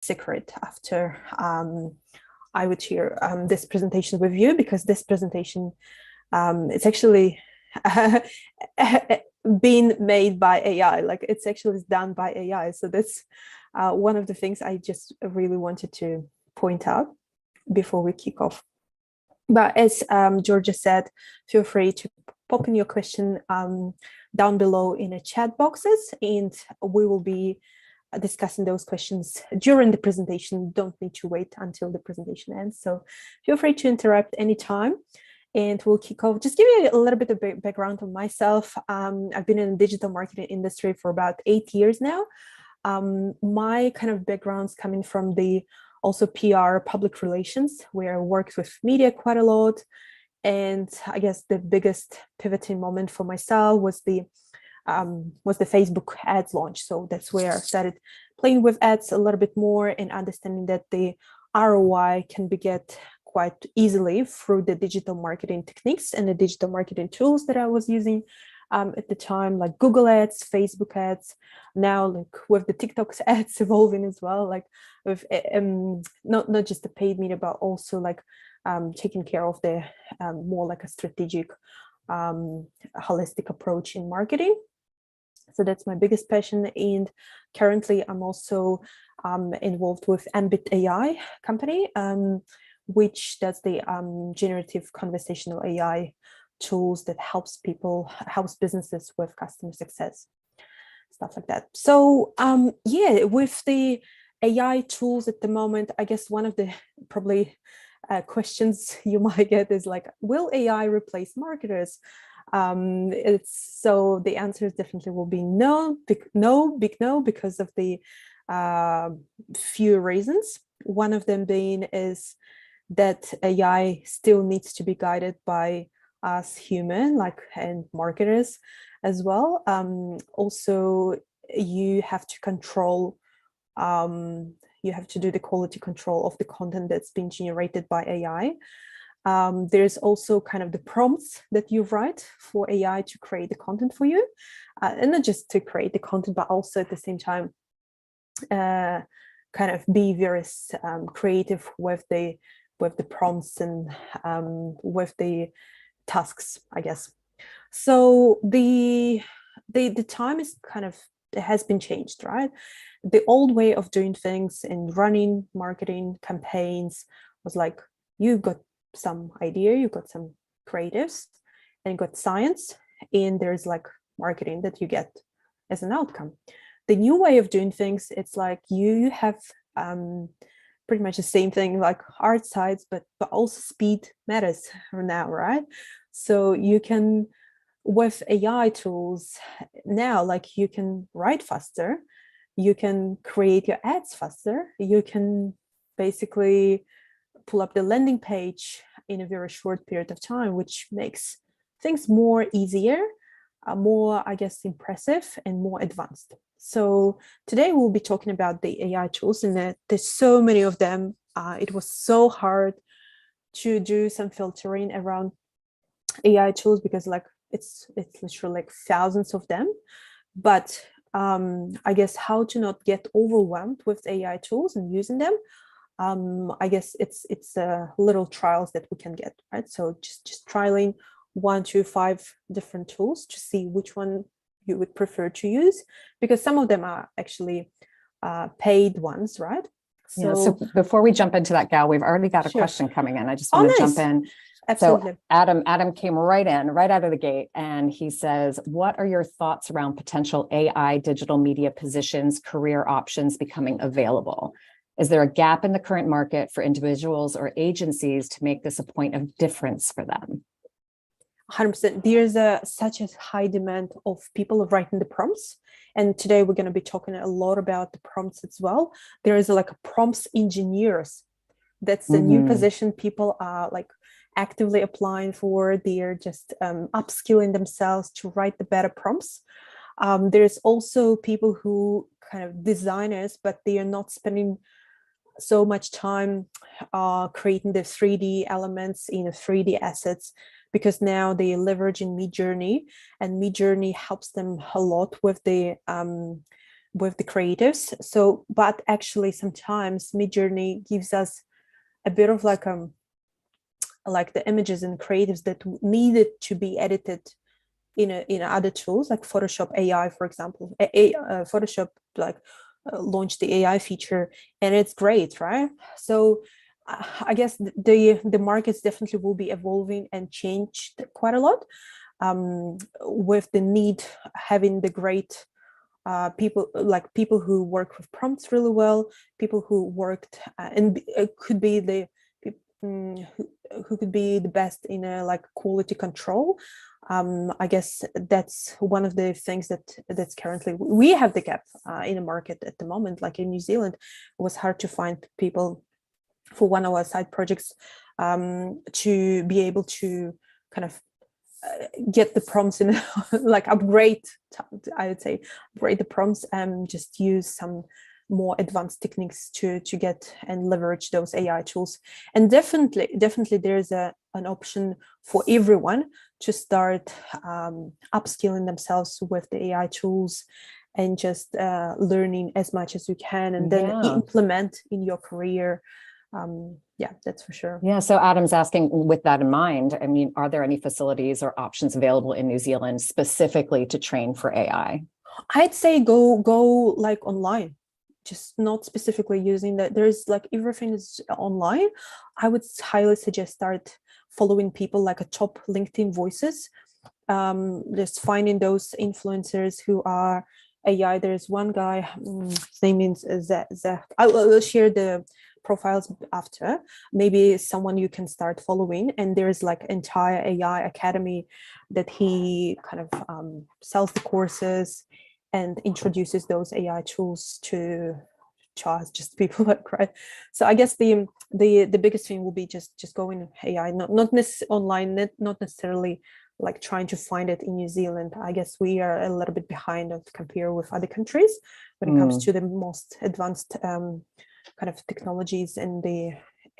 secret after I would share this presentation with you, because this presentation it's actually being made by AI. Like, it's actually done by AI. So that's one of the things I just really wanted to point out before we kick off. But as Georgia said, feel free to pop in your question down below in the chat boxes, and we will be discussing those questions during the presentation. Don't need to wait until the presentation ends. So feel free to interrupt anytime, and we'll kick off. Just give you a little bit of background on myself. I've been in the digital marketing industry for about 8 years now. My kind of background's coming from the also PR, public relations, where I worked with media quite a lot. And I guess the biggest pivoting moment for myself was the Facebook ads launch. So that's where I started playing with ads a little bit more and understanding that the ROI can be get quite easily through the digital marketing techniques and the digital marketing tools that I was using at the time, like Google ads, Facebook ads, now like with the TikTok's ads evolving as well, like with not just the paid media, but also like taking care of the more like a strategic holistic approach in marketing. So that's my biggest passion. And currently I'm also involved with Ambit AI company, which does the generative conversational AI tools that helps businesses with customer success, stuff like that. So yeah, with the AI tools at the moment, I guess one of the probably questions you might get is like, will AI replace marketers? So the answer is definitely will be no, big no, because of the few reasons. One of them being is that AI still needs to be guided by us human, like, and marketers as well. Also, you have to control, you have to do the quality control of the content that's been generated by AI. There's also kind of the prompts that you write for AI to create the content for you, and not just to create the content, but also at the same time kind of be very creative with the prompts and with the tasks, I guess. So the time is kind of, it has been changed, right? The old way of doing things and running marketing campaigns was like, you've got some idea, you've got some creatives, and you've got science, and there's like marketing that you get as an outcome. The new way of doing things, it's like you have pretty much the same thing, like art sides, but also speed matters now, right? So you can, with AI tools now, like you can write faster, you can create your ads faster, you can basically pull up the landing page in a very short period of time, which makes things more easier, more, I guess, impressive and more advanced. So today we'll be talking about the AI tools, and there's so many of them. It was so hard to do some filtering around AI tools because like it's literally like thousands of them. But I guess how to not get overwhelmed with AI tools and using them. I guess it's little trials that we can get, right? So just trialing 1 to 5 different tools to see which one you would prefer to use, because some of them are actually paid ones, right? So before we jump into that, Gal, we've already got a question coming in. I just want to jump in. Absolutely. So Adam came right out of the gate, and he says, what are your thoughts around potential AI digital media positions, career options becoming available? Is there a gap in the current market for individuals or agencies to make this a point of difference for them? 100%. There's such a high demand of people writing the prompts. And today we're going to be talking a lot about the prompts as well. There is like a prompts engineers. That's the new position people are like actively applying for. They're just upskilling themselves to write the better prompts. There's also people who kind of designers, but they are not spending so much time creating the 3D elements in the 3D assets, because now they leverage in Midjourney, and Midjourney helps them a lot with the with the creatives. So, but actually sometimes Midjourney gives us a bit of like the images and creatives that needed to be edited in other tools like Photoshop AI, for example. Photoshop launched the AI feature, and it's great, right? So I guess the markets definitely will be evolving and changed quite a lot, with the need having the great people who work with prompts really well, people who worked and it could be the who could be the best in a like quality control. I guess that's one of the things that's currently we have the gap in the market at the moment. Like in New Zealand, it was hard to find people for one of our side projects to be able to kind of get the prompts in like upgrade, I would say upgrade the prompts and just use some more advanced techniques to get and leverage those AI tools. And definitely there's an option for everyone to start upskilling themselves with the AI tools and just learning as much as you can and then implement in your career. Yeah, that's for sure. Yeah. So Adam's asking, with that in mind, I mean, are there any facilities or options available in New Zealand specifically to train for AI? I'd say go like online, just not specifically using that. There's like everything is online. I would highly suggest start following people like a top LinkedIn voices. Just finding those influencers who are AI. There's one guy, his name is Zach. I'll share the profiles after. Maybe someone you can start following, and there's like entire AI academy that he kind of sells the courses and introduces those AI tools to us, just people like, right? So I guess the biggest thing will be just going AI, not online, not necessarily like trying to find it in New Zealand. I guess we are a little bit behind to compare with other countries when it comes to the most advanced kind of technologies and the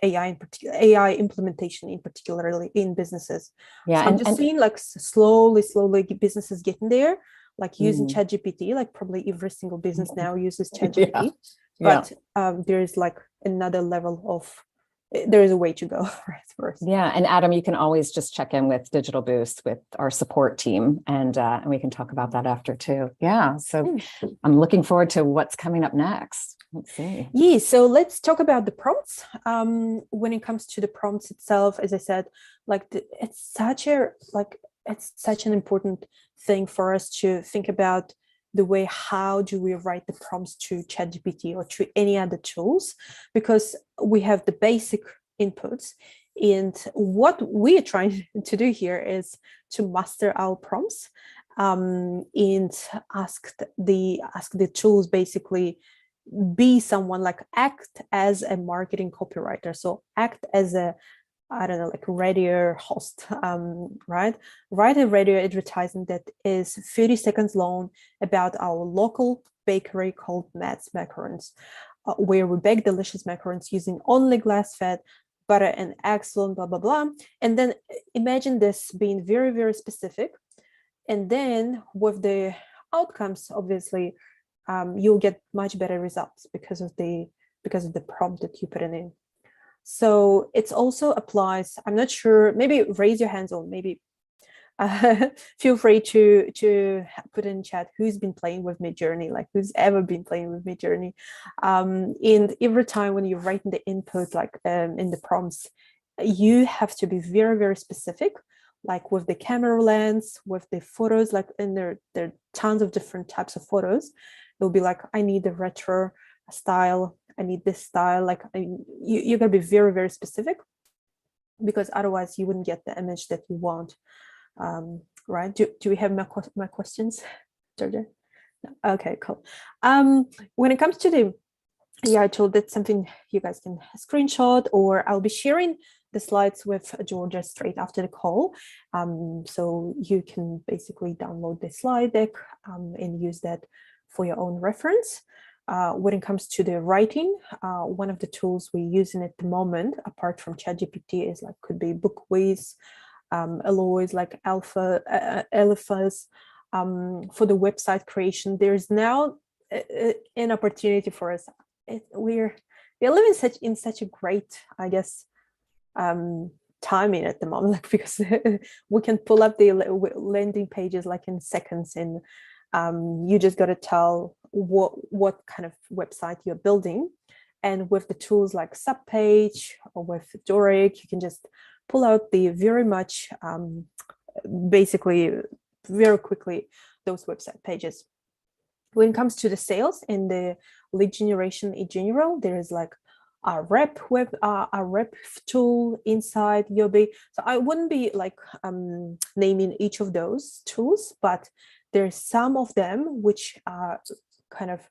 AI in particular, AI implementation in particularly in businesses. Yeah, so I'm just seeing like slowly businesses getting there, like using ChatGPT. Like probably every single business now uses ChatGPT, but there is like another level of there is a way to go first. Yeah, and Adam, you can always just check in with Digital Boost with our support team, and we can talk about that after too. Yeah, so I'm looking forward to what's coming up next. Let's see. Yeah, so let's talk about the prompts. When it comes to the prompts itself, as I said, like it's such an important thing for us to think about the way how do we write the prompts to ChatGPT or to any other tools, because we have the basic inputs, and what we're trying to do here is to master our prompts and ask the tools basically be someone like act as a marketing copywriter, so act as a like radio host, right? Write a radio advertisement that is 30 seconds long about our local bakery called Matt's Macarons, where we bake delicious macarons using only grass-fed butter and excellent blah, blah, blah. And then imagine this being very, very specific. And then with the outcomes, obviously, you'll get much better results because of the prompt that you put in. So it also applies, I'm not sure, maybe raise your hands or maybe feel free to put in chat who's been playing with Midjourney, like who's ever been playing with Midjourney. And every time when you're writing the input, like in the prompts, you have to be very, very specific, like with the camera lens, with the photos, like, and there are tons of different types of photos. It'll be like, I need the retro style, I need this style. Like you gotta be very, very specific, because otherwise you wouldn't get the image that you want. Right? Do we have my questions, Georgia? No. Okay, cool. When it comes to the AI tool, that's something you guys can screenshot, or I'll be sharing the slides with Georgia straight after the call. So you can basically download the slide deck and use that for your own reference. When it comes to the writing, one of the tools we're using at the moment, apart from ChatGPT, is like could be Bookwiz, Alloys, like Elephas. For the website creation, there's now an opportunity for us. We live in such a great, I guess, timing at the moment, like, because we can pull up the landing pages like in seconds, and you just got to tell what kind of website you're building, and with the tools like Subpage or with Doric, you can just pull out the very much basically very quickly those website pages. When it comes to the sales and the lead generation in general, there is like a rep tool inside Yobi. So I wouldn't be like naming each of those tools, but there's some of them which are kind of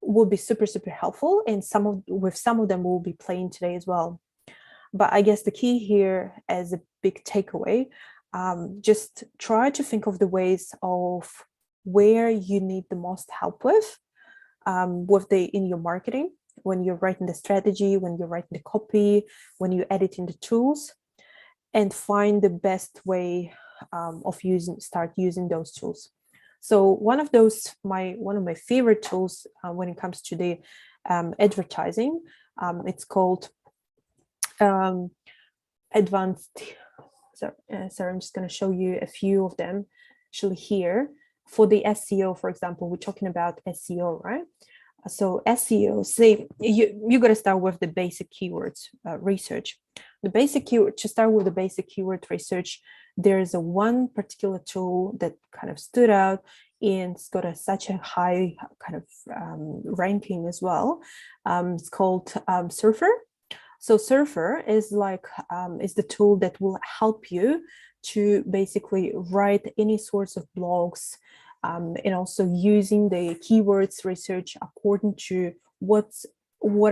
will be super helpful, and some of them we'll be playing today as well. But I guess the key here, as a big takeaway, just try to think of the ways of where you need the most help with in your marketing, when you're writing the strategy, when you're writing the copy, when you're editing the tools, and find the best way of start using those tools. So one of my favorite tools when it comes to the advertising, it's called advanced. Sorry, I'm just going to show you a few of them actually here. For the SEO, for example, we're talking about SEO, right? So SEO, say you got to start with the basic keywords research. To start with the basic keyword research, there's one particular tool that kind of stood out, and it's got such a high kind of ranking as well. It's called Surfer. So Surfer is is the tool that will help you to basically write any sorts of blogs, and also using the keywords research according to what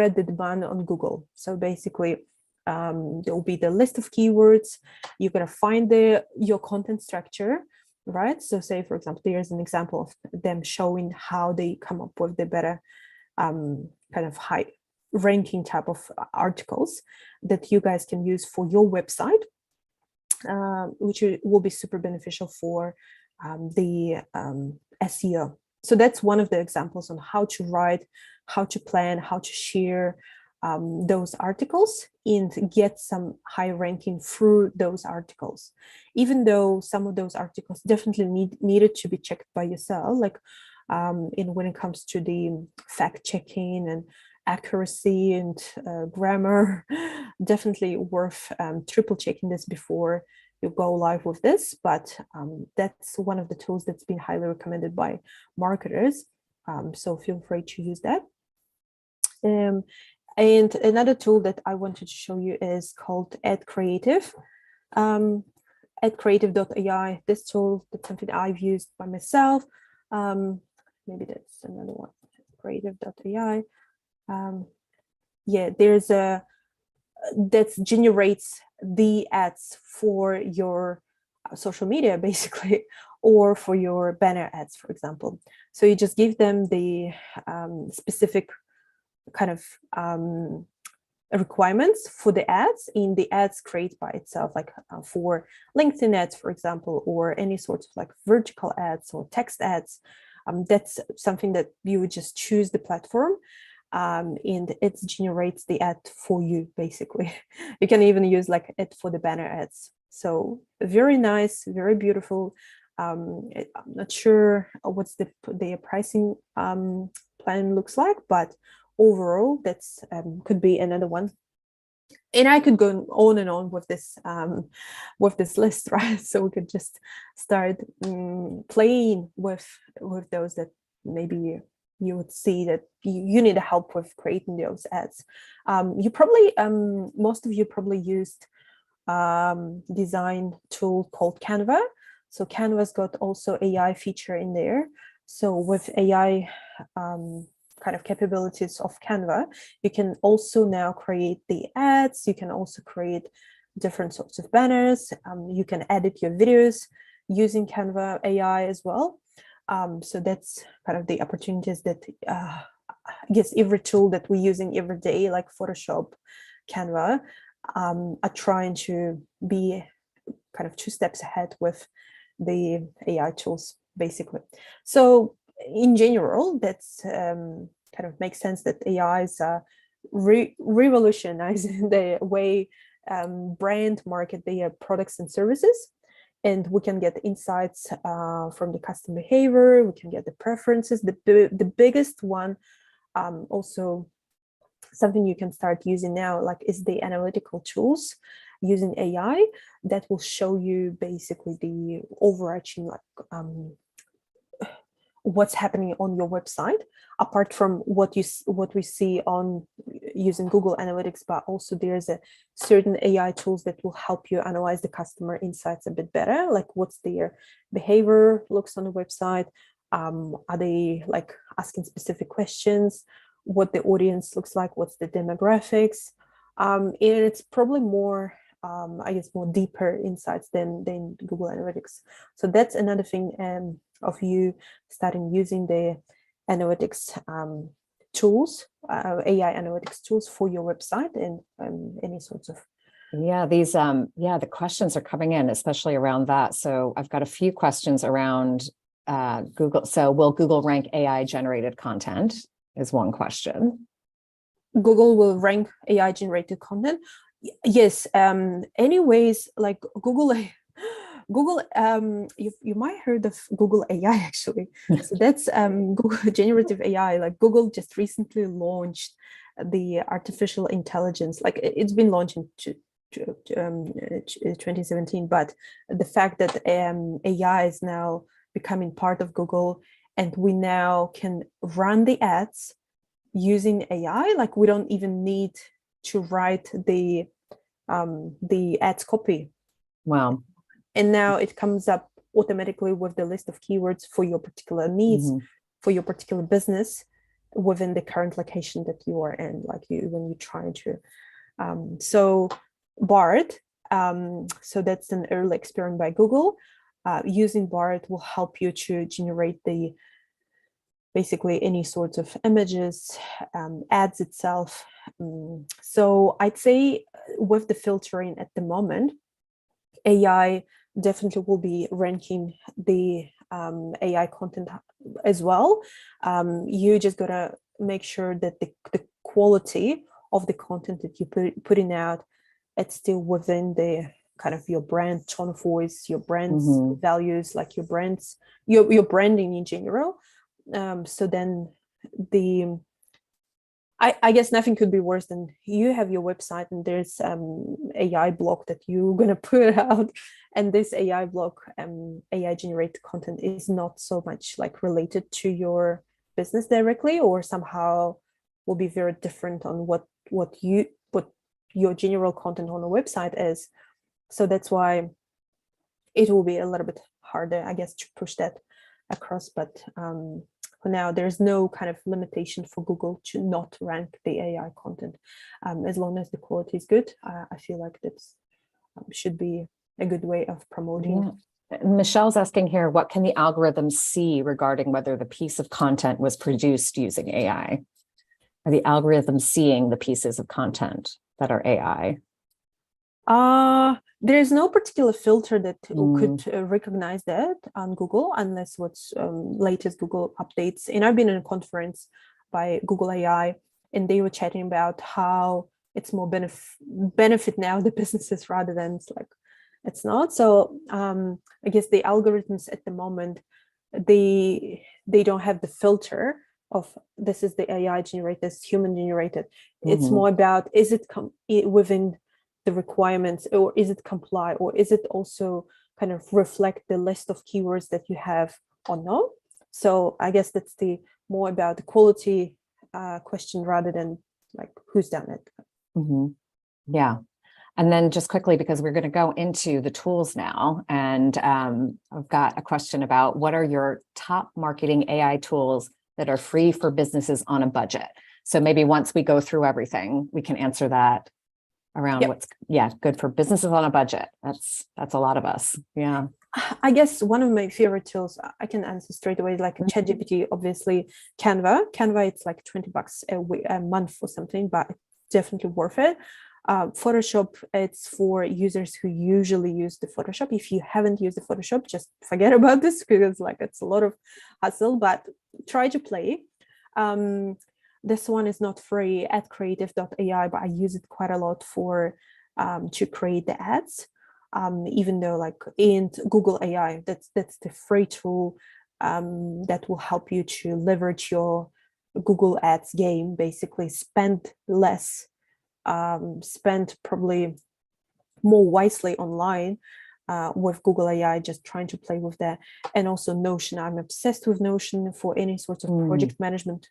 are the demand on Google. So basically, there will be the list of keywords. You're gonna find your content structure, right? So say, for example, there's an example of them showing how they come up with the better kind of high ranking type of articles that you guys can use for your website, which will be super beneficial for the SEO. So that's one of the examples on how to write, how to plan, how to share those articles and get some high ranking through those articles, even though some of those articles definitely needed to be checked by yourself, like when it comes to the fact checking and accuracy and grammar. Definitely worth triple checking this before you go live with this, but that's one of the tools that's been highly recommended by marketers, so feel free to use that. And another tool that I wanted to show you is called Ad Creative. AdCreative.ai. This tool, that's something I've used by myself. Maybe that's another one, Creative.ai. Yeah, there's that generates the ads for your social media, basically, or for your banner ads, for example. So you just give them the specific kind of requirements for the ads, in the ads create by itself, like for LinkedIn ads, for example, or any sorts of like vertical ads or text ads. That's something that you would just choose the platform, and it generates the ad for you, basically. You can even use like it for the banner ads. So very nice, very beautiful. I'm not sure what's the pricing plan looks like, but overall, that's could be another one. And I could go on and on with this list, right? So we could just start playing with those that maybe you would see that you need help with creating those ads. You probably most of you probably used design tool called Canva. So Canva's got also AI feature in there. So with AI kind of capabilities of Canva, you can also now create the ads. You can also create different sorts of banners. You can edit your videos using Canva AI as well. So that's kind of the opportunities that I guess every tool that we're using every day, like Photoshop, Canva, are trying to be kind of 2 steps ahead with the AI tools, basically. So in general, that's kind of makes sense that AIs are revolutionizing the way brand market their products and services. And we can get insights from the customer behavior. We can get the preferences. The biggest one, also something you can start using now, like, is the analytical tools using AI that will show you basically the overarching, like, what's happening on your website, apart from what we see on using Google Analytics. But also there's a certain AI tools that will help you analyze the customer insights a bit better, like what's their behavior looks on the website, are they like asking specific questions, what the audience looks like, what's the demographics, and it's probably more I guess more deeper insights than Google Analytics. So that's another thing of you starting using the analytics tools, AI analytics tools for your website and any sorts of. Yeah, these the questions are coming in, especially around that. So I've got a few questions around Google. So will Google rank AI generated content is one question. Google will rank AI generated content. Yes. Anyways, like Google, you might heard of Google AI actually. So that's Google generative AI. Like Google just recently launched the artificial intelligence. Like it's been launched in 2017, but the fact that AI is now becoming part of Google, and we now can run the ads using AI. Like we don't even need to write the ads copy. Wow. And now it comes up automatically with the list of keywords for your particular needs, for your particular business within the current location that you are in, like when you're trying to. So Bard, so that's an early experiment by Google. Using Bard will help you to generate basically any sorts of images, ads itself. So I'd say with the filtering at the moment, AI definitely will be ranking the AI content as well. You just gotta make sure that the quality of the content that you're putting out, it's still within the kind of your brand tone of voice, your brand's values, like your branding in general. So then I guess nothing could be worse than you have your website and there's AI block that you're gonna put out, and this AI block, AI generated content is not so much like related to your business directly, or somehow will be very different on what your general content on the website is. So that's why it will be a little bit harder, I guess, to push that across. But for now, there's no kind of limitation for Google to not rank the AI content. As long as the quality is good, I feel like that should be a good way of promoting. Yeah. Michelle's asking here, what can the algorithm see regarding whether the piece of content was produced using AI? Are the algorithms seeing the pieces of content that are AI? There's no particular filter that could recognize that on Google, unless what's latest Google updates. And I've been in a conference by Google AI, and they were chatting about how it's more benefit now the businesses rather than it's not. So I guess the algorithms at the moment, they don't have the filter of this is the AI generated, this human generated. It's more about, is it within the requirements, or is it comply, or is it also kind of reflect the list of keywords that you have or no? So I guess that's the more about the quality question rather than like who's done it. Yeah. And then just quickly, because we're going to go into the tools now, and I've got a question about what are your top marketing AI tools that are free for businesses on a budget? So maybe once we go through everything, we can answer that around what's good for businesses on a budget. That's a lot of us. Yeah. I guess one of my favorite tools, I can answer straight away, like ChatGPT, obviously. Canva, it's like $20 a month or something, but it's definitely worth it. Photoshop, it's for users who usually use the Photoshop. If you haven't used the Photoshop, just forget about this, because like it's a lot of hassle. But try to play. This one is not free at creative.ai, but I use it quite a lot for to create the ads. Even though like in Google AI, that's the free tool that will help you to leverage your Google Ads game, basically spend less, spend probably more wisely online with Google AI, just trying to play with that. And also Notion. I'm obsessed with Notion for any sort of project management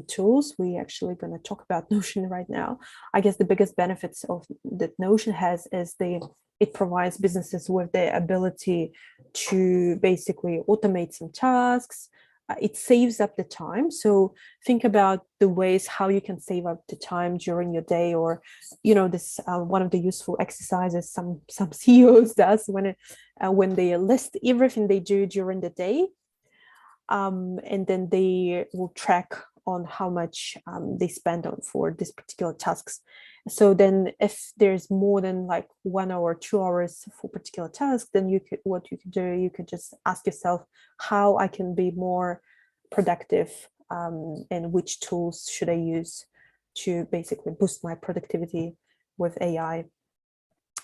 tools. We actually going to talk about Notion right now. I guess the biggest benefits of that Notion has is it provides businesses with the ability to basically automate some tasks. It saves up the time. So think about the ways how you can save up the time during your day, or this one of the useful exercises some CEOs does when they list everything they do during the day, and then they will track on how much they spend on for these particular tasks. So then if there's more than like 1 hour, 2 hours for particular task, then you could just ask yourself how I can be more productive, and which tools should I use to basically boost my productivity with AI.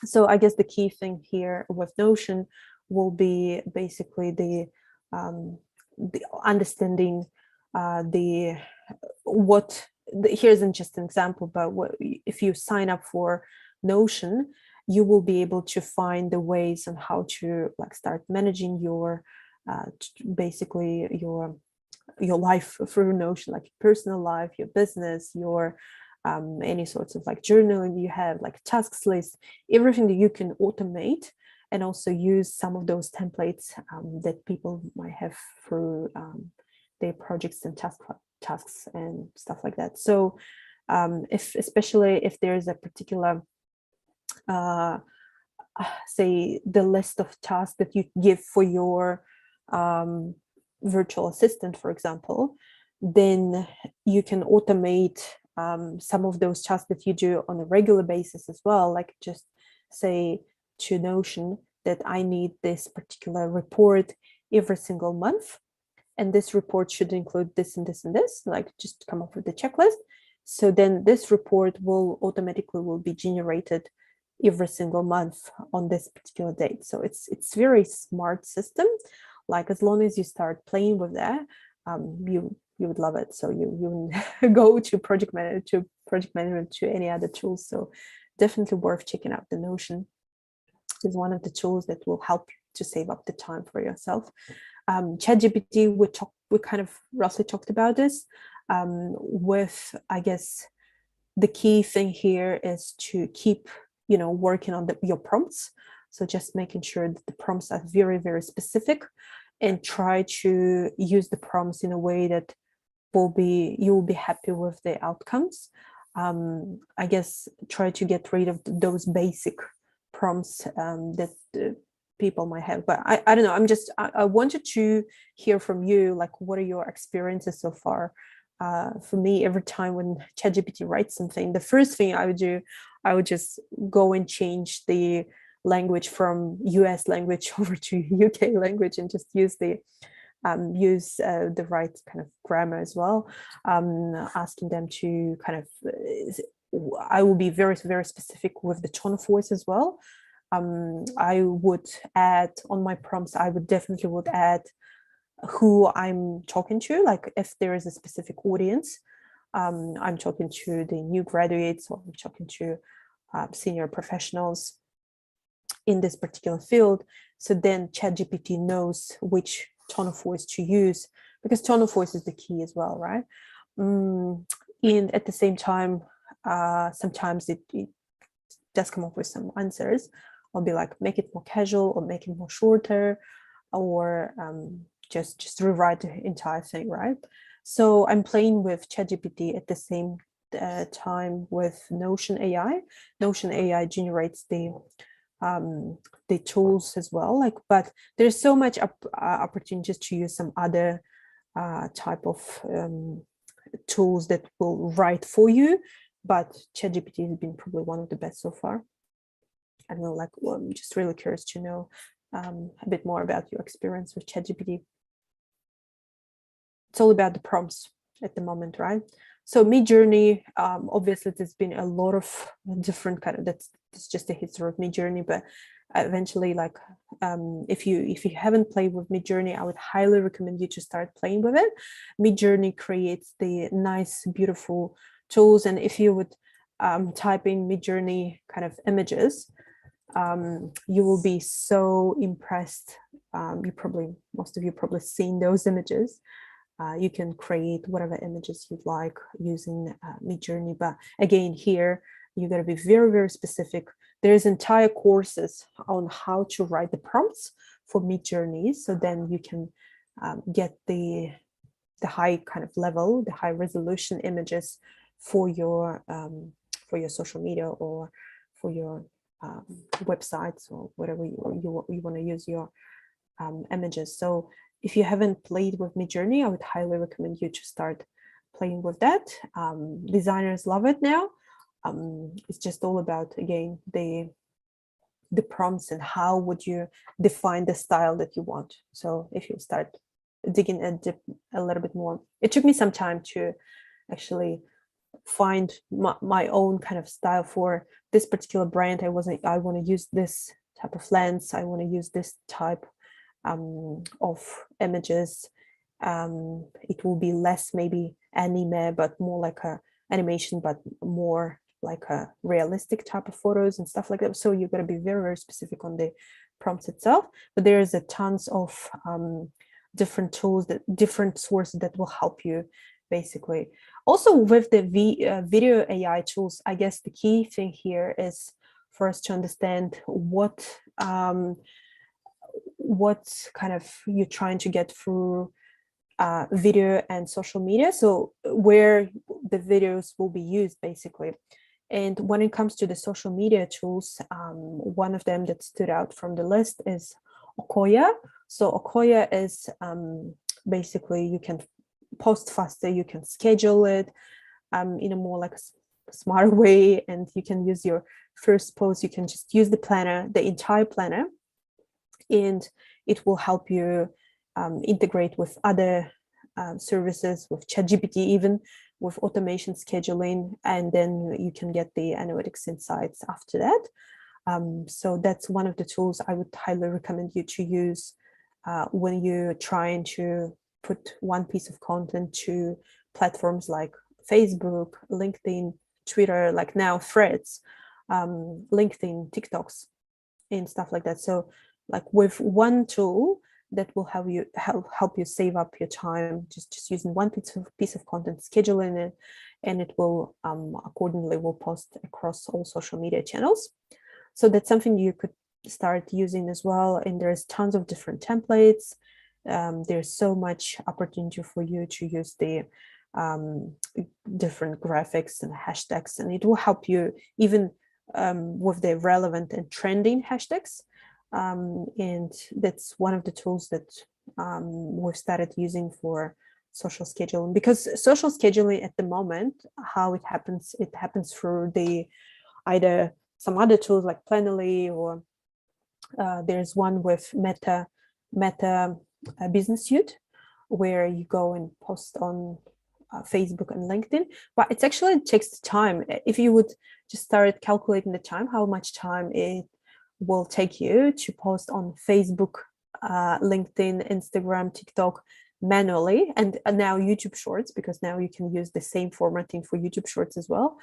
So I guess the key thing here with Notion will be basically the understanding here's just an example, but if you sign up for Notion, you will be able to find the ways on how to like start managing your basically your life through Notion, like your personal life, your business, your any sorts of like journaling you have, like tasks list, everything that you can automate, and also use some of those templates that people might have through their projects and tasks and stuff like that. So especially if there's a particular say the list of tasks that you give for your virtual assistant, for example, then you can automate some of those tasks that you do on a regular basis as well. Like just say to Notion that I need this particular report every single month, and this report should include this and this and this, like just come up with the checklist. So then this report will be generated every single month on this particular date. So it's very smart system. Like as long as you start playing with that, you would love it. So you go to project management to any other tools. So definitely worth checking out the Notion. Is one of the tools that will help you to save up the time for yourself. ChatGPT, we kind of roughly talked about this. With I guess the key thing here is to keep working on your prompts. So just making sure that the prompts are very, very specific, and try to use the prompts in a way that you will be happy with the outcomes. I guess try to get rid of those basic prompts that people might have. But I don't know. I wanted to hear from you, like what are your experiences so far? For me, every time when ChatGPT writes something, the first thing I would do, I would just go and change the language from US language over to UK language, and just use the right kind of grammar as well. Asking them to kind of, I will be very, very specific with the tone of voice as well. I would add on my prompts, I would definitely add who I'm talking to, like if there is a specific audience, I'm talking to the new graduates, or I'm talking to senior professionals in this particular field. So then ChatGPT knows which tone of voice to use, because tone of voice is the key as well, right? And at the same time, sometimes it does come up with some answers. I'll be like, make it more casual, or make it more shorter, or just rewrite the entire thing, right? So I'm playing with ChatGPT at the same time with Notion AI. Notion AI generates the tools as well, like, but there's so much opportunities to use some other type of tools that will write for you, but ChatGPT has been probably one of the best so far. I don't know, like, well, I'm just really curious to know a bit more about your experience with ChatGPT. it's all about the prompts at the moment, right? So Midjourney, obviously there's been a lot of different kind of, that's just the history of Midjourney, but eventually, like, if you haven't played with Midjourney, I would highly recommend you to start playing with it. Midjourney creates the nice, beautiful tools, and if you would type in Midjourney kind of images, you will be so impressed. Most of you probably seen those images. You can create whatever images you'd like using Midjourney, but again, here you got to be very, very specific. There's entire courses on how to write the prompts for Midjourney, so then you can get the high kind of level, the high resolution images for your social media or for your websites or whatever you want to use your images. So if you haven't played with Midjourney, I would highly recommend you to start playing with that. Designers love it now. It's just all about, again, the prompts and how would you define the style that you want. So if you start digging a little bit more, it took me some time to actually find my own kind of style for this particular brand. I want to use this type of lens. I want to use this type of images. It will be less maybe anime, but more like a animation, but more like a realistic type of photos and stuff like that. So you've got to be very, very specific on the prompts itself. But there's a tons of different tools, different sources that will help you basically. Also with the video AI tools, I guess the key thing here is for us to understand what kind of you're trying to get through video and social media. So where the videos will be used basically. And when it comes to the social media tools, one of them that stood out from the list is Okoya. So Okoya is basically you can post faster, you can schedule it in a more like a smarter way, and you can use your first post, you can just use the planner, the entire planner, and it will help you integrate with other services, with ChatGPT, even with automation scheduling, and then you can get the analytics insights after that. So that's one of the tools I would highly recommend you to use when you're trying to put one piece of content to platforms like Facebook, LinkedIn, Twitter, like now Threads, LinkedIn, TikToks, and stuff like that. So like with one tool that will help you save up your time, just using one piece of content, scheduling it, and it will accordingly will post across all social media channels. So that's something you could start using as well. And there's tons of different templates. There's so much opportunity for you to use the different graphics and hashtags, and it will help you even with the relevant and trending hashtags. And that's one of the tools that we've started using for social scheduling, because social scheduling at the moment, how it happens through the either some other tools like Planoly, or there's one with Meta Business Suite, where you go and post on Facebook and LinkedIn. But it actually takes time. If you would just start calculating the time, how much time it will take you to post on Facebook, LinkedIn, Instagram, TikTok manually, and now YouTube Shorts, because now you can use the same formatting for YouTube Shorts as well.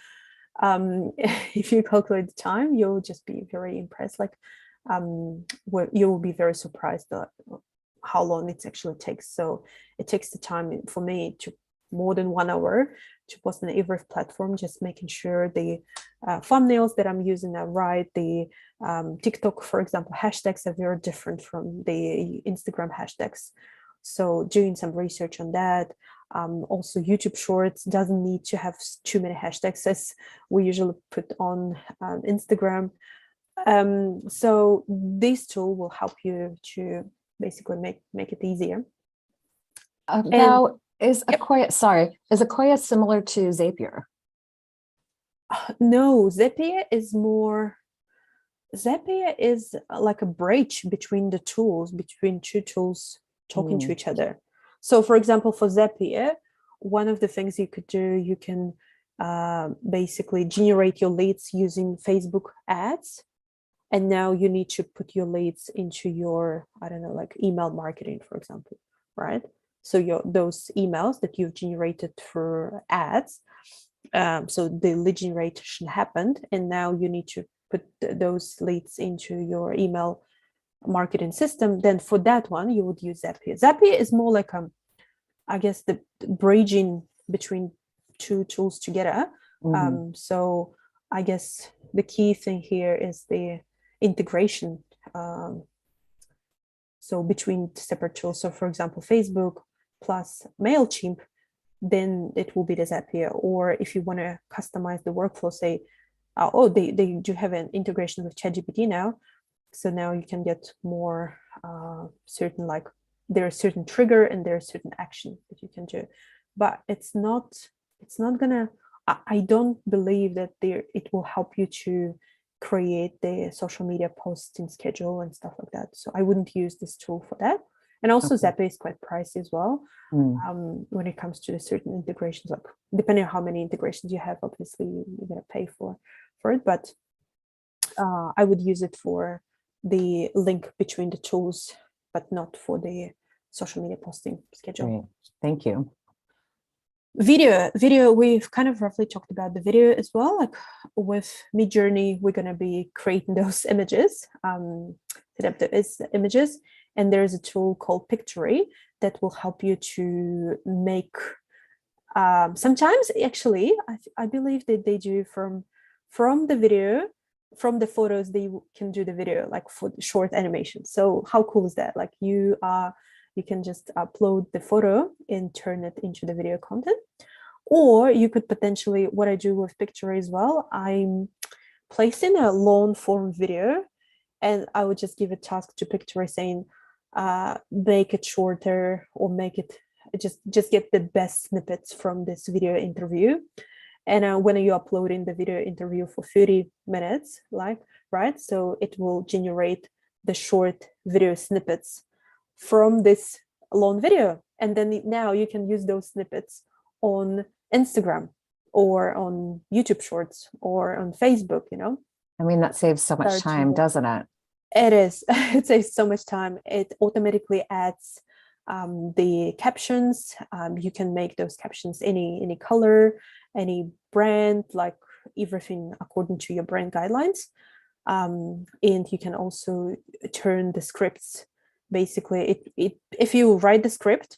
If you calculate the time, you'll just be very impressed. Like you will be very surprised at how long it actually takes. So it takes the time for me to more than 1 hour to post on every platform, just making sure the thumbnails that I'm using are right. The TikTok, for example, hashtags are very different from the Instagram hashtags. So doing some research on that. Also, YouTube Shorts doesn't need to have too many hashtags as we usually put on Instagram. So this tool will help you to basically make it easier. Now, is Akoya similar to Zapier? No, Zapier is like a bridge between two tools talking to each other. So for example, for Zapier, one of the things you could do, you can basically generate your leads using Facebook ads. And now you need to put your leads into your, I don't know, like email marketing, for example, right? So those emails that you've generated for ads, so the lead generation happened, and now you need to put those leads into your email marketing system. Then for that one, you would use Zapier. Zapier is more like I guess the bridging between two tools together. So I guess the key thing here is the integration. So between separate tools. So for example, Facebook plus MailChimp, then it will be the Zapier. Or if you want to customize the workflow, say, they do have an integration with ChatGPT now. So now you can get more certain, like there's certain trigger and there's certain action that you can do. But it's not gonna, I don't believe that it will help you to create the social media posting schedule and stuff like that. So I wouldn't use this tool for that. And also Zapier is quite pricey as well. When it comes to the certain integrations, like depending on how many integrations you have, obviously you're gonna pay for it. But I would use it for the link between the tools, but not for the social media posting schedule. Great. Thank you. Video, we've kind of roughly talked about the video as well. Like with Midjourney, we're going to be creating those images, set up those images, and there's a tool called Pictory that will help you to make, sometimes actually, I believe that they do from the video, from the photos, they can do the video, like for short animation. So how cool is that? Like you can just upload the photo and turn it into the video content. Or you could potentially, what I do with Pictory as well, I'm placing a long form video, and I would just give a task to Pictory saying, make it shorter, or make it, just get the best snippets from this video interview. And when you're uploading the video interview for 30 minutes, right? So it will generate the short video snippets from this long video. And then now you can use those snippets on Instagram or on YouTube Shorts or on Facebook, I mean, that saves so much time, doesn't it? It is. It saves so much time. It automatically adds the captions. You can make those captions any color, any brand, like everything according to your brand guidelines. And you can also turn the scripts. Basically, if you write the script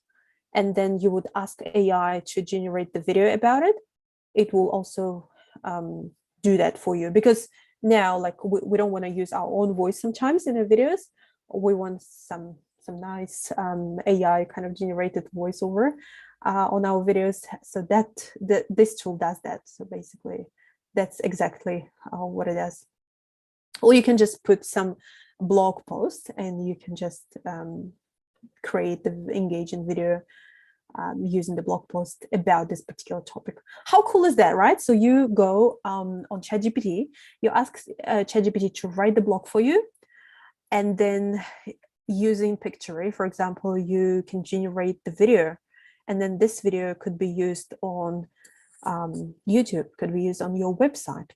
and then you would ask AI to generate the video about it, it will also do that for you. Because now, like we don't want to use our own voice sometimes in the videos. We want some nice AI kind of generated voiceover on our videos. So this tool does that. So basically, that's exactly what it does. Or you can just put some blog post and you can just create the engaging video using the blog post about this particular topic. How cool is that, right? So you go on ChatGPT, you ask ChatGPT to write the blog for you, and then using Pictory, for example, you can generate the video, and then this video could be used on YouTube, could be used on your website.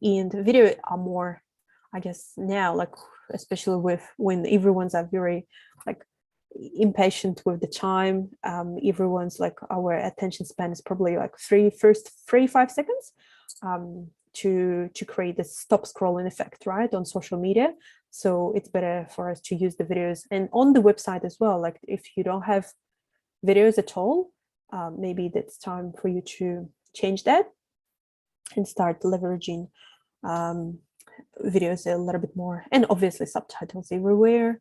And video are more, I guess now, like especially with when everyone's are very like impatient with the time, everyone's like, our attention span is probably like 5 seconds to create this stop scrolling effect, right, on social media. So it's better for us to use the videos. And on the website as well, like if you don't have videos at all, maybe it's time for you to change that and start leveraging videos a little bit more, and obviously subtitles everywhere.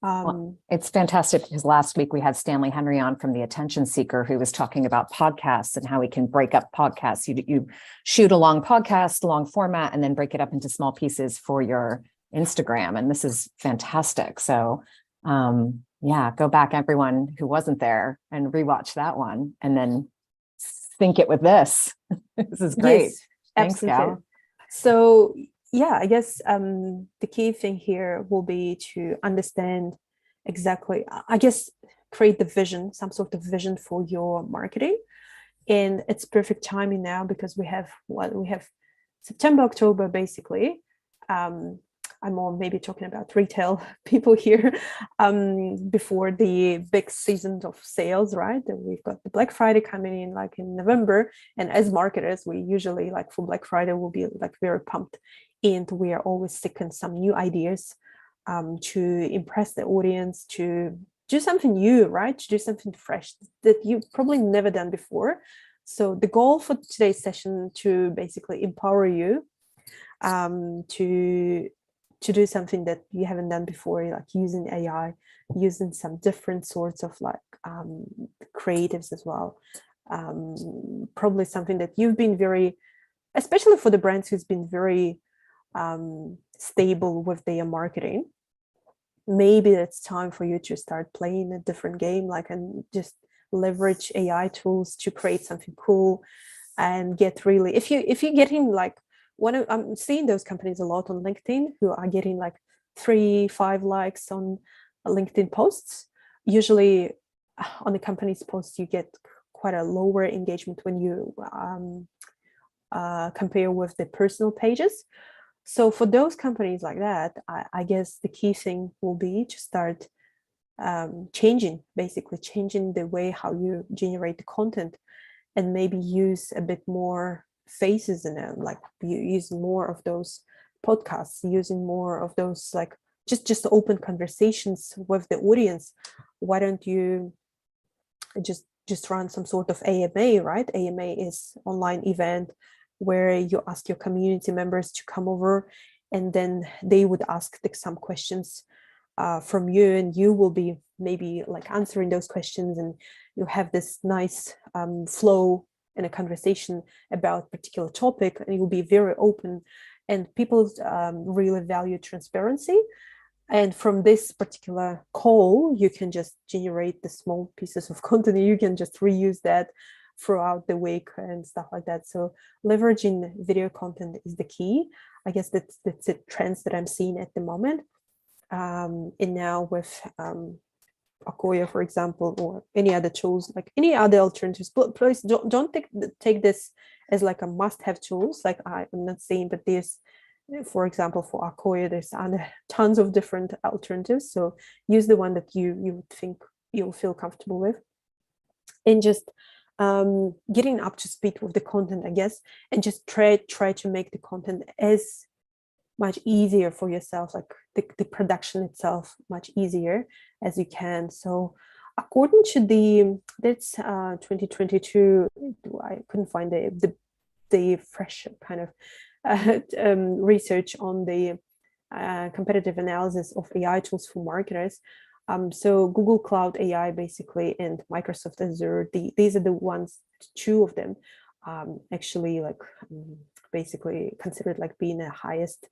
Well, it's fantastic because last week we had Stanley Henry on from The Attention Seeker, who was talking about podcasts and how we can break up podcasts. You shoot a long podcast, long format, and then break it up into small pieces for your Instagram. And this is fantastic. So yeah, go back, everyone who wasn't there, and rewatch that one and then sync it with this. This is great. Yes, Thanks, absolutely. Gal. So yeah, I guess the key thing here will be to understand exactly, I guess create the vision, some sort of vision for your marketing. And it's perfect timing now because we have September, October, basically. I'm more maybe talking about retail people here, before the big season of sales, right? And we've got the Black Friday coming in like in November. And as marketers, we usually like for Black Friday, we'll be like very pumped. And we are always seeking some new ideas to impress the audience, to do something new, right? To do something fresh that you've probably never done before. So the goal for today's session to basically empower you to do something that you haven't done before, like using AI, using some different sorts of like creatives as well. Probably something that you've been very, especially for the brands who's been very stable with their marketing. Maybe it's time for you to start playing a different game, like, and just leverage AI tools to create something cool and get really, if you're getting like I'm seeing those companies a lot on LinkedIn who are getting like 3-5 likes on LinkedIn posts. Usually on the company's posts, you get quite a lower engagement when you compare with the personal pages. So for those companies like that, I guess the key thing will be to start changing the way how you generate the content, and maybe use a bit more faces in it, like using more of those podcasts, using more of those like just open conversations with the audience. Why don't you just run some sort of AMA, right? AMA is online event where you ask your community members to come over, and then they would ask some questions from you, and you will be maybe like answering those questions, and you have this nice flow in a conversation about a particular topic, and it will be very open. And people really value transparency. And from this particular call, you can just generate the small pieces of content. You can just reuse that throughout the week and stuff like that. So leveraging video content is the key. I guess that's the trends that I'm seeing at the moment. And now with Acquia, for example, or any other tools, like any other alternatives, please don't take this as like a must-have tools. Like I'm not saying, but there's, for example, for Acquia, there's tons of different alternatives. So use the one that you would think you'll feel comfortable with, and just getting up to speed with the content, I guess, and just try to make the content as much easier for yourself, like the production itself much easier as you can. So according to that's 2022, I couldn't find the fresh kind of research on the competitive analysis of AI tools for marketers. So Google Cloud AI basically and Microsoft Azure, these are the ones, two of them actually like basically considered like being the highest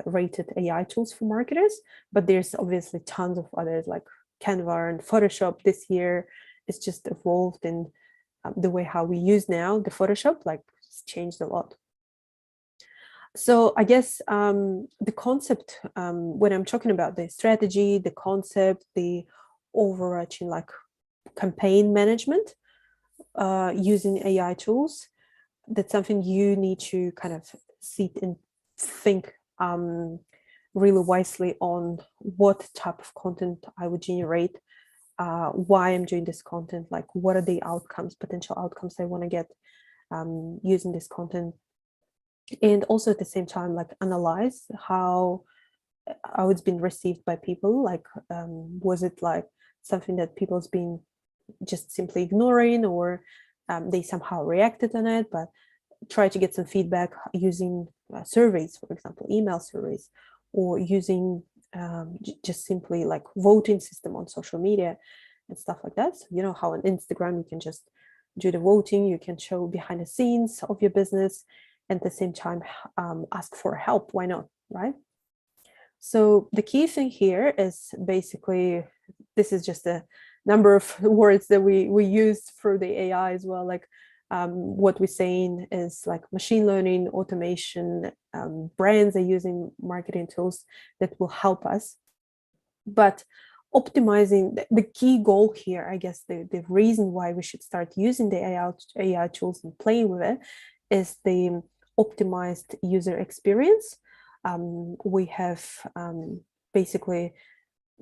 rated AI tools for marketers. But there's obviously tons of others like Canva and Photoshop. This year it's just evolved, in the way how we use now the Photoshop, like it's changed a lot. So I guess the concept, when I'm talking about the strategy, the concept, the overarching like campaign management using AI tools, that's something you need to kind of sit and think really wisely on what type of content I would generate, why I'm doing this content, like what are the outcomes, potential outcomes I want to get using this content. And also at the same time, like analyze how it's been received by people. Like, was it like something that people's been just simply ignoring, or they somehow reacted on it? But try to get some feedback using surveys, for example, email surveys, or using just simply like voting system on social media and stuff like that. So, you know how on Instagram you can just do the voting, you can show behind the scenes of your business, and at the same time ask for help. Why not, right? So the key thing here is basically, this is just a number of words that we use for the AI as well. Like what we're saying is like machine learning, automation, brands are using marketing tools that will help us. But optimizing the key goal here, I guess the reason why we should start using the AI tools and playing with it is the optimized user experience. We have basically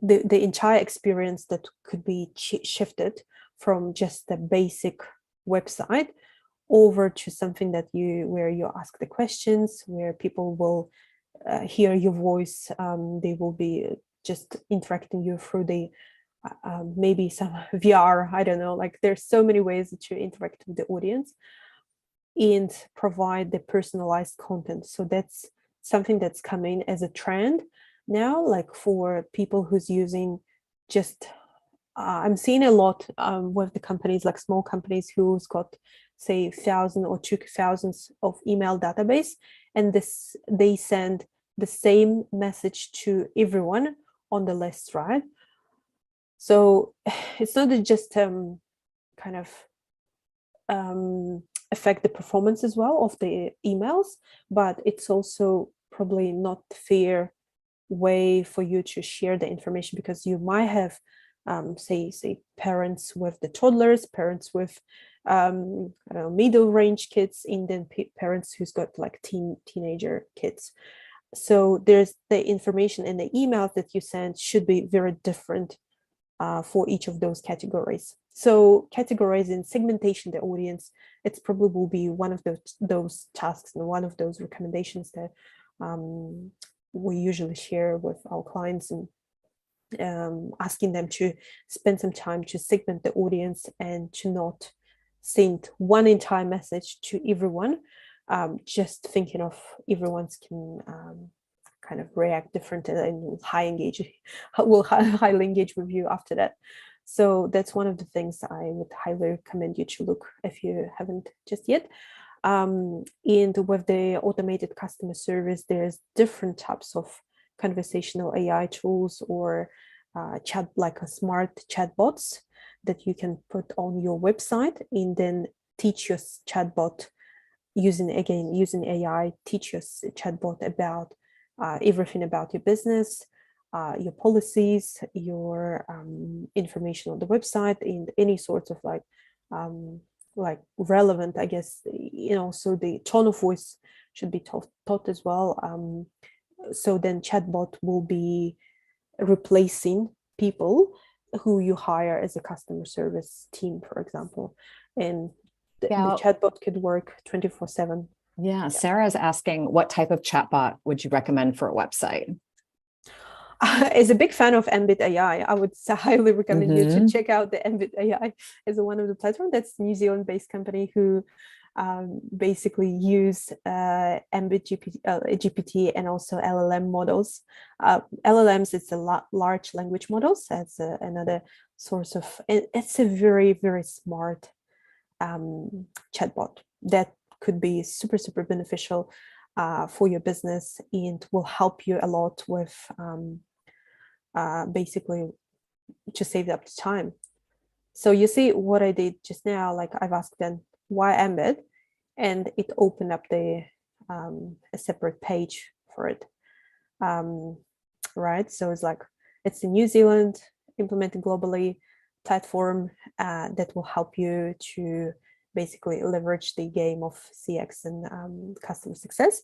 the entire experience that could be shifted from just the basic website over to something that where you ask the questions, where people will hear your voice. They will be just interacting you through the maybe some VR. I don't know. Like there's so many ways that you interact with the audience and provide the personalized content. So that's something that's coming as a trend now, like for people who's using just I'm seeing a lot with the companies, like small companies who's got say 1,000 or 2,000 of email database, and they send the same message to everyone on the list, right? So it's not just kind of affect the performance as well of the emails, but it's also probably not fair way for you to share the information, because you might have say parents with the toddlers, parents with I don't know, middle range kids, and then parents who's got like teenager kids. So there's the information in the emails that you send should be very different for each of those categories. So categorizing, segmentation the audience, it's probably will be one of those tasks and one of those recommendations that we usually share with our clients, and asking them to spend some time to segment the audience and to not send one entire message to everyone, just thinking of everyone's can kind of react different and will highly engage with you after that. So that's one of the things I would highly recommend you to look if you haven't just yet. And with the automated customer service, there's different types of conversational AI tools or like a smart chatbots that you can put on your website, and then teach your chatbot using AI, teach your chatbot about everything about your business, your policies, your information on the website, and any sorts of like relevant, I guess, so the tone of voice should be taught as well. So then chatbot will be replacing people who you hire as a customer service team, for example. And the chatbot could work 24/7. Yeah, Sarah's asking, what type of chatbot would you recommend for a website? As a big fan of Embed AI, I would highly recommend you to check out the Embed AI as one of the platforms. That's a New Zealand-based company who basically use Embed GPT and also LLM models. LLMs, it's a large language models. That's another source of, it's a very, very smart chatbot that could be super, super beneficial for your business, and will help you a lot with basically to save up the time. So you see what I did just now, like I've asked them why Embed, and it opened up a separate page for it. Right, so it's like it's in New Zealand, implemented globally platform that will help you to basically leverage the game of CX and customer success.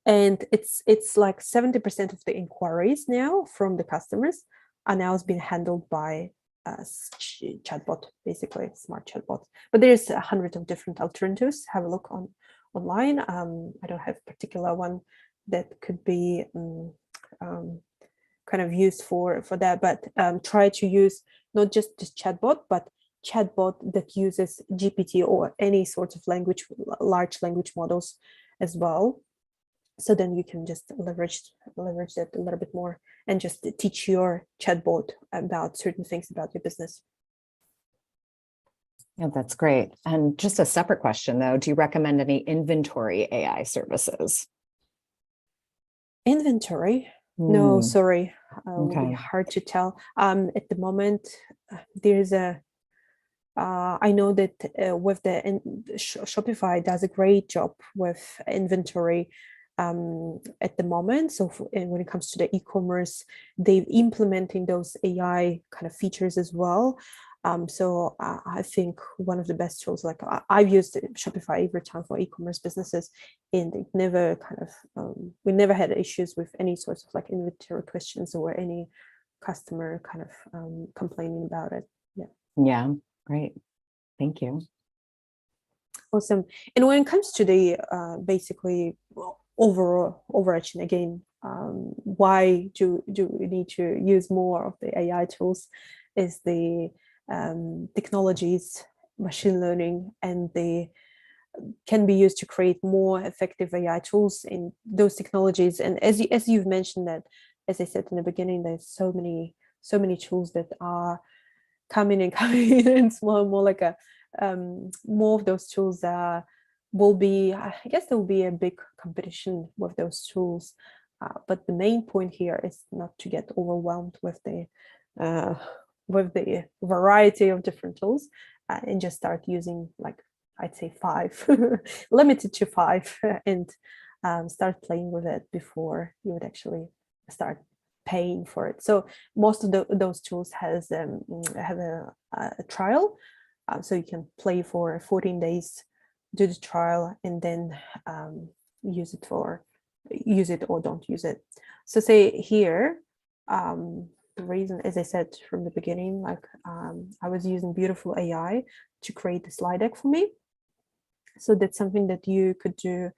And it's like 70% of the inquiries now from the customers are now being handled by chatbot, basically smart chatbot. But there's 100 of different alternatives. Have a look online. I don't have a particular one that could be kind of used for that, but try to use not just this chatbot, but chatbot that uses GPT or any sort of large language models as well. So then you can just leverage that a little bit more and just teach your chatbot about certain things about your business. Yeah, that's great. And just a separate question though, do you recommend any inventory AI services? Inventory? No, sorry. It will be hard to tell. At the moment, there's I know that with Shopify does a great job with inventory at the moment. So and when it comes to the e-commerce, they've implementing those AI kind of features as well. So I think one of the best tools, like I've used Shopify every time for e-commerce businesses, and it never kind of, we never had issues with any sorts of like inventory questions or any customer kind of complaining about it. Yeah. Yeah, great. Thank you. Awesome. And when it comes to the basically overarching again, why do we need to use more of the AI tools? Is the technologies, machine learning, and they can be used to create more effective AI tools in those technologies. And as you've mentioned that, as I said in the beginning, there's so many tools that are coming in, and more and more like a more of those tools will be, I guess there will be a big competition with those tools. But the main point here is not to get overwhelmed with the variety of different tools, and just start using, like, I'd say 5, limited to 5, and start playing with it before you would actually start paying for it. So most of those tools have a trial, so you can play for 14 days, do the trial, and then use it or don't use it. So say here, the reason, as I said from the beginning, like I was using Beautiful AI to create the slide deck for me. So that's something that you could do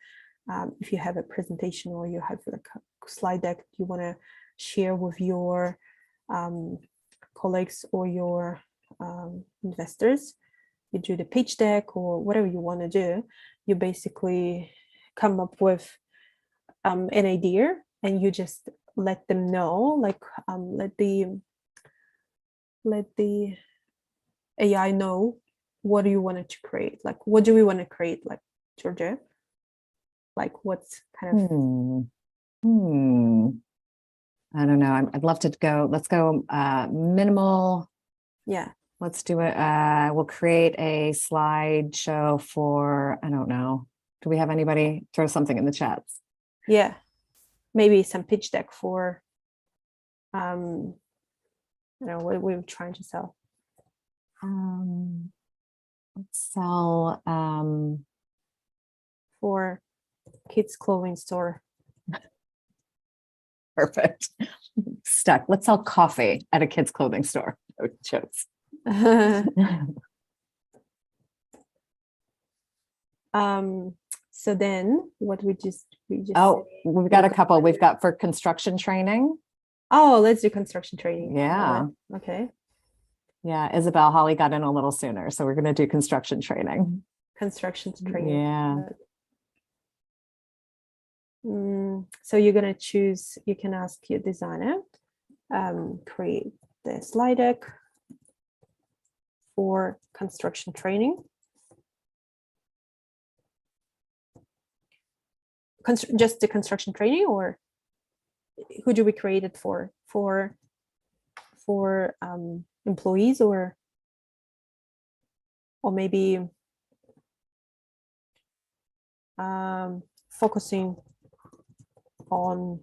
if you have a presentation or you have like a slide deck you want to share with your colleagues or your investors. You do the pitch deck or whatever you want to do. You basically come up with an idea, and you just let them know, like let the AI know what do you want to create, like what do we want to create, like Georgia, like what's kind of I don't know. I'd love to go. Let's go minimal. Yeah. Let's do it. We'll create a slideshow for, I don't know. Do we have anybody throw something in the chats? Yeah. Maybe some pitch deck for, what we're trying to sell. Let's sell for kids' clothing store. Perfect. Stuck. Let's sell coffee at a kids' clothing store. No jokes. So then what we just oh, we've got a couple. We've got for construction training. Oh, let's do construction training. Yeah. Okay. Yeah, Isabel Holly got in a little sooner, so we're going to do construction training. Construction training. Yeah. So you're going to choose, you can ask your designer, create the slide deck for construction training. Just the construction training, or who do we create it for? For employees, or maybe focusing on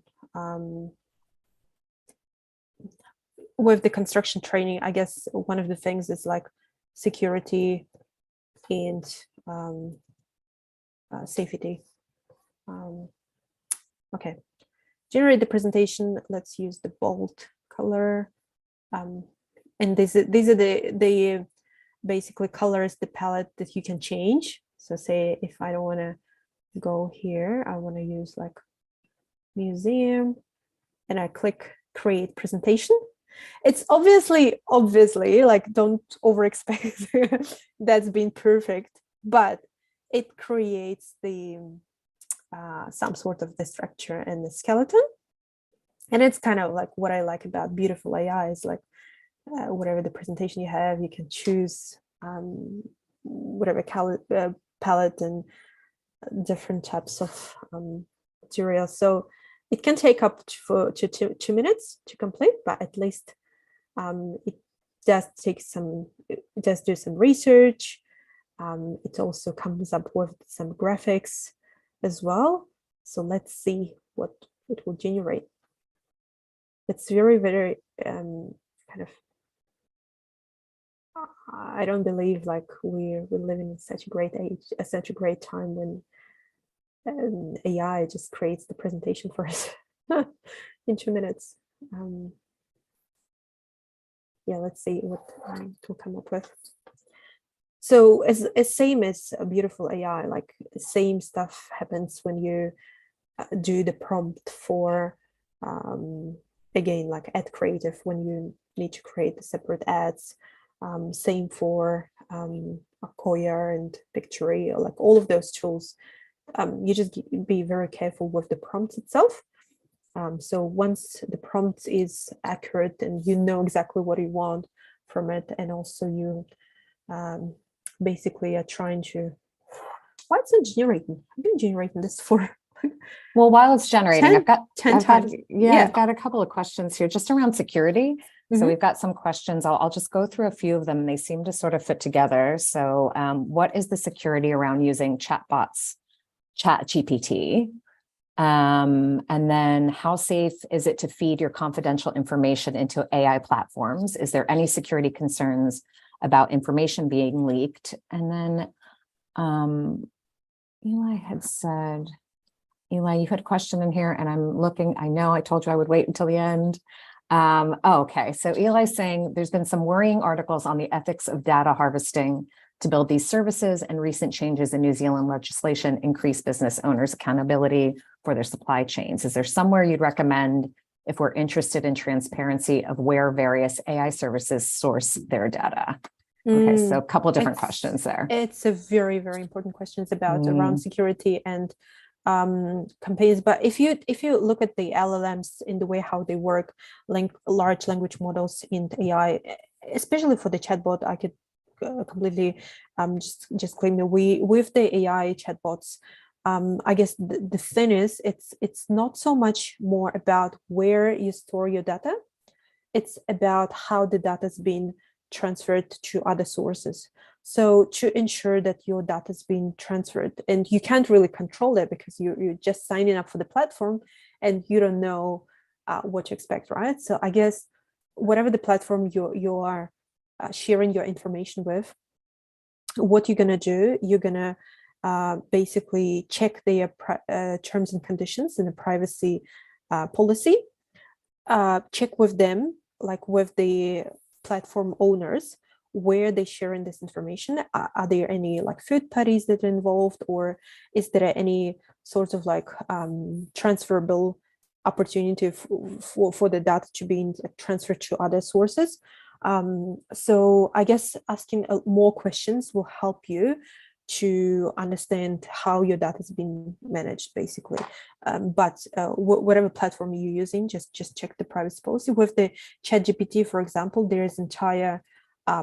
with the construction training. I guess one of the things is like security and safety. Okay, generate the presentation. Let's use the bold color, and these are the basically colors, the palette that you can change. So say if I don't want to go here, I want to use like museum, and I click create presentation. It's obviously like, don't over expect that's been perfect, but it creates the some sort of the structure and the skeleton. And it's kind of like what I like about Beautiful AI is like whatever the presentation you have, you can choose whatever palette and different types of materials. So it can take up to 2 minutes to complete, but at least it does take it does do some research. It also comes up with some graphics as well. So let's see what it will generate. It's very, very kind of, I don't believe like we're living in such a great age, such a great time when AI just creates the presentation for us in 2 minutes. Yeah, let's see what it will come up with. So as same as a beautiful AI, like the same stuff happens when you do the prompt for, again, like ad creative, when you need to create the separate ads. Same for Akoya and Pictory, or like all of those tools. You just be very careful with the prompt itself. So once the prompt is accurate and you know exactly what you want from it, and also you basically are trying to, why it's not generating? I've been generating this for Well, while it's generating, 10 times. I've got a couple of questions here just around security. So Mhm. we've got some questions. I'll just go through a few of them. They seem to sort of fit together. So what is the security around using chatbots, ChatGPT? And then how safe is it to feed your confidential information into AI platforms? Is there any security concerns about information being leaked? And then Eli had said, Eli, you had a question in here and I'm looking, I know I told you I would wait until the end. Okay, so Eli's saying there's been some worrying articles on the ethics of data harvesting to build these services, and recent changes in New Zealand legislation increase business owners' accountability for their supply chains. Is there somewhere you'd recommend if we're interested in transparency of where various AI services source their data? Okay, so a couple of different questions there. It's a very, very important questions about around security and campaigns. But if you look at the LLMs in the way how they work, like large language models in AI, especially for the chatbot, I could completely just claim that with the AI chatbots, I guess the thing is it's not so much more about where you store your data, it's about how the data is being transferred to other sources. So to ensure that your data is being transferred, and you can't really control it because you're just signing up for the platform and you don't know what to expect, right? So I guess whatever the platform you are sharing your information with, what you're gonna do, you're gonna basically check their terms and conditions in the privacy policy, check with them, like with the platform owners, where they're sharing this information. Are there any like third parties that are involved, or is there any sort of like transferable opportunity for the data to be transferred to other sources? So I guess asking more questions will help you to understand how your data is being managed, basically. But whatever platform you're using, just check the privacy policy. With the ChatGPT, for example, there is entire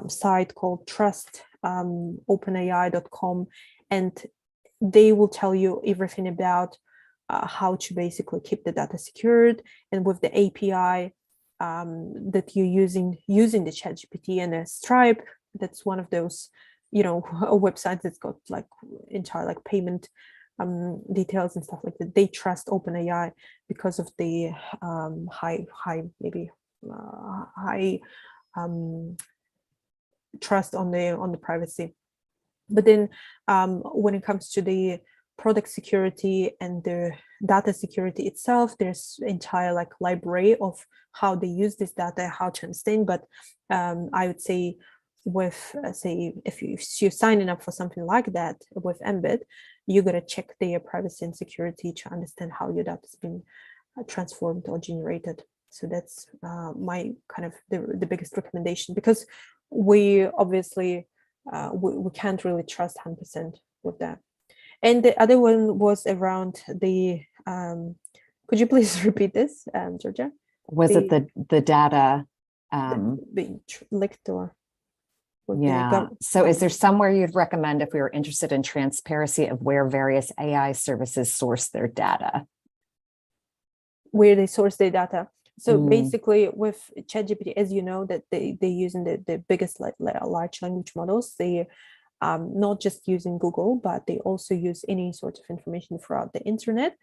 site called trust openai.com, and they will tell you everything about how to basically keep the data secured. And with the API that you're using the ChatGPT and a Stripe, that's one of those, a website that's got like entire like payment details and stuff like that. They trust OpenAI because of the high trust on the privacy. But then when it comes to the product security and the data security itself, there's entire like library of how they use this data, how to understand. But I would say with say if you're signing up for something like that with Embed, you got to check their privacy and security to understand how your data has been transformed or generated. So that's my kind of the biggest recommendation, because we obviously we can't really trust 100% with that. And the other one was around the could you please repeat this, Georgia? Was it the data being linked, or yeah. So is there somewhere you'd recommend if we were interested in transparency of where various AI services source their data? Where they source their data. So basically with ChatGPT, as you know, that they're using the biggest large language models. They not just using Google, but they also use any sort of information throughout the internet.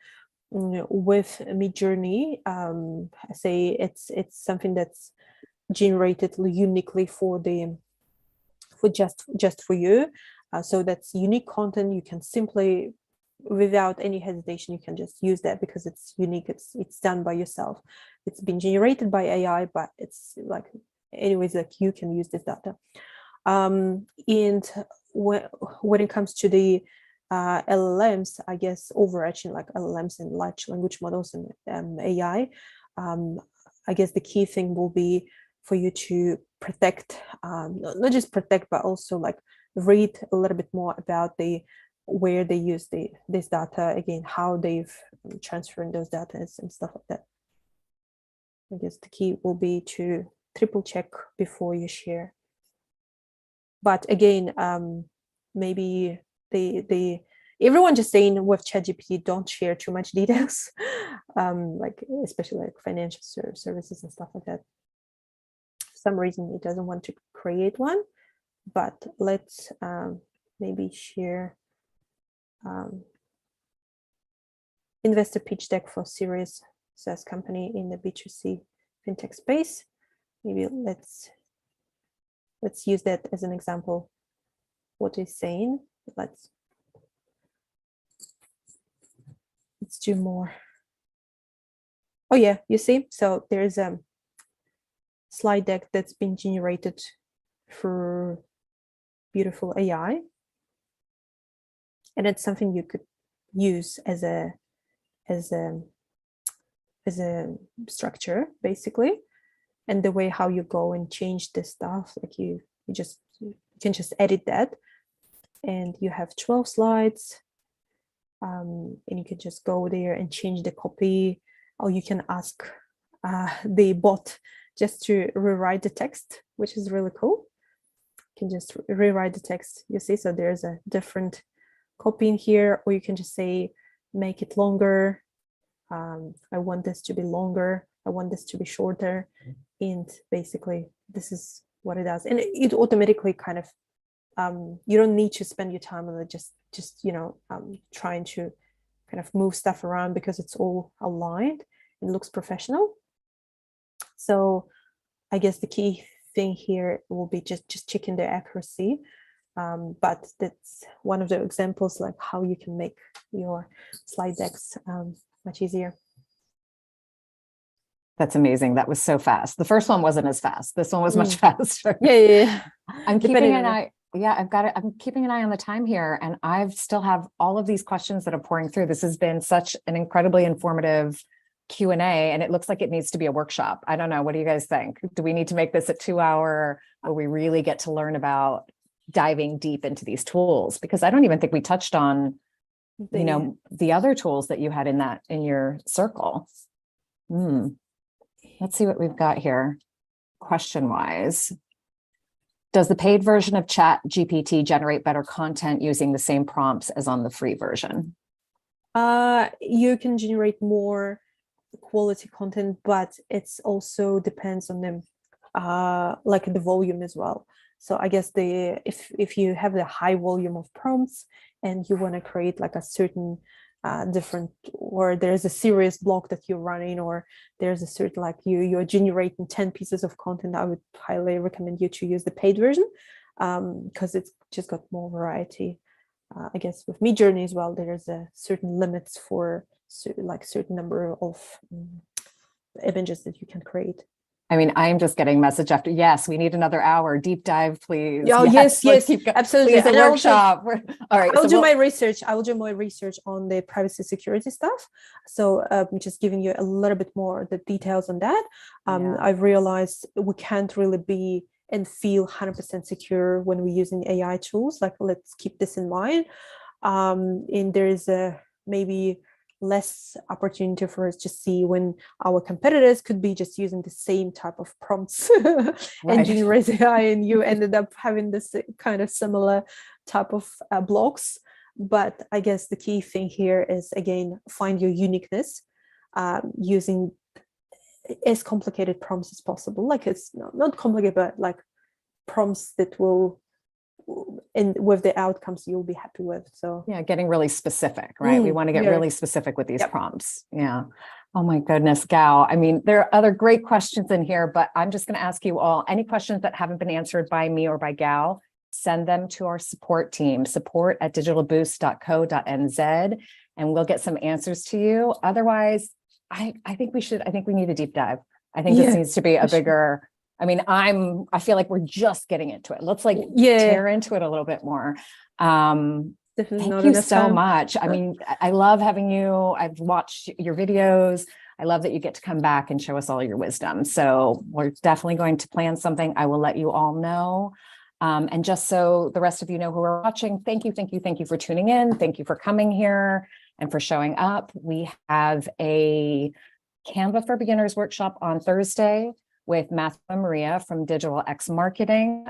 with Midjourney, say it's something that's generated uniquely for just for you. So that's unique content. You can simply, without any hesitation, you can just use that because it's unique. It's done by yourself. It's been generated by AI, but it's like, anyways, like you can use this data. And when it comes to the LLMs, I guess overarching like LLMs and large language models and AI, I guess the key thing will be for you to protect, not just protect, but also like read a little bit more about where they use this data, again, how they've transferred those data and stuff like that. I guess the key will be to triple check before you share. But again, maybe everyone just saying with ChatGPT, don't share too much details, like especially like financial services and stuff like that. For some reason, it doesn't want to create one, but let's maybe share investor pitch deck for serious SaaS company in the B2C fintech space. Maybe let's use that as an example. What he's saying. Let's do more. Oh yeah, you see, so there's a slide deck that's been generated through beautiful AI, and it's something you could use as a structure, basically. And the way how you go and change this stuff, like you can just edit that, and you have 12 slides, and you can just go there and change the copy, or you can ask the bot just to rewrite the text, which is really cool. You can just rewrite the text, you see, so there's a different copy in here, or you can just say, make it longer. I want this to be longer. I want this to be shorter. And basically, this is what it does. And it automatically kind of, you don't need to spend your time on it, just trying to kind of move stuff around, because it's all aligned. It looks professional. So I guess the key thing here will be just checking the accuracy. But that's one of the examples, like how you can make your slide decks much easier. That's amazing. That was so fast. The first one wasn't as fast. This one was much faster. Yeah. I'm keeping an eye. Yeah, I've got it. I'm keeping an eye on the time here, and I still have all of these questions that are pouring through. This has been such an incredibly informative Q&A, and it looks like it needs to be a workshop. I don't know. What do you guys think? Do we need to make this a 2-hour where we really get to learn about diving deep into these tools? Because I don't even think we touched on, the other tools that you had in your circle. Let's see what we've got here. Question-wise, does the paid version of ChatGPT generate better content using the same prompts as on the free version? You can generate more quality content, but it's also depends on them, like the volume as well. So I guess if you have the high volume of prompts and you want to create like a certain different, or there's a serious blog that you're running, or there's a certain, like you're generating 10 pieces of content, I would highly recommend you to use the paid version, because it's just got more variety. I guess with Midjourney as well, there's a certain limits for like certain number of images that you can create. I mean, I'm just getting message after, yes, we need another hour. Deep dive, please. Oh, yes, absolutely. Please, a workshop. All right. I'll do my research. I will do my research on the privacy security stuff. So I'm just giving you a little bit more the details on that. I've realized we can't really be and feel 100% secure when we're using AI tools. Like, let's keep this in mind. And there is maybe less opportunity for us to see when our competitors could be just using the same type of prompts and generate AI, and you ended up having this kind of similar type of blogs. But I guess the key thing here is, again, find your uniqueness, using as complicated prompts as possible. Like, it's not complicated, but like prompts that will and with the outcomes you'll be happy with. So Yeah, getting really specific, right? We want to get very. really specific with these Yep. prompts. Yeah. Oh my goodness, Gal. I mean, there are other great questions in here, but I'm just going to ask you all any questions that haven't been answered by me or by Gal, send them to our support team, support@digitalboost.co.nz, and we'll get some answers to you. Otherwise, I think we need a deep dive. I think this Yeah, needs to be a for sure. bigger, I mean, I feel like we're just getting into it. Let's like Yeah. tear into it a little bit more. Definitely Thank not you enough so time. much. I mean, I love having you. I've watched your videos. I love that you get to come back and show us all your wisdom. So we're definitely going to plan something. I will let you all know. And just so the rest of you know who are watching, thank you for tuning in. Thank you for coming here and for showing up. We have a Canva for Beginners workshop on Thursday with Matthew and Maria from Digital X Marketing.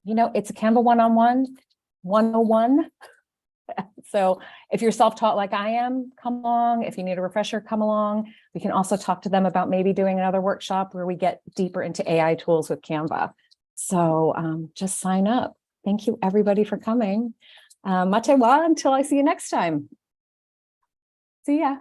You know, it's a Canva one-on-one, 101. So if you're self-taught like I am, come along. If you need a refresher, come along. We can also talk to them about maybe doing another workshop where we get deeper into AI tools with Canva. So just sign up. Thank you, everybody, for coming. Matewa, until I see you next time. See ya.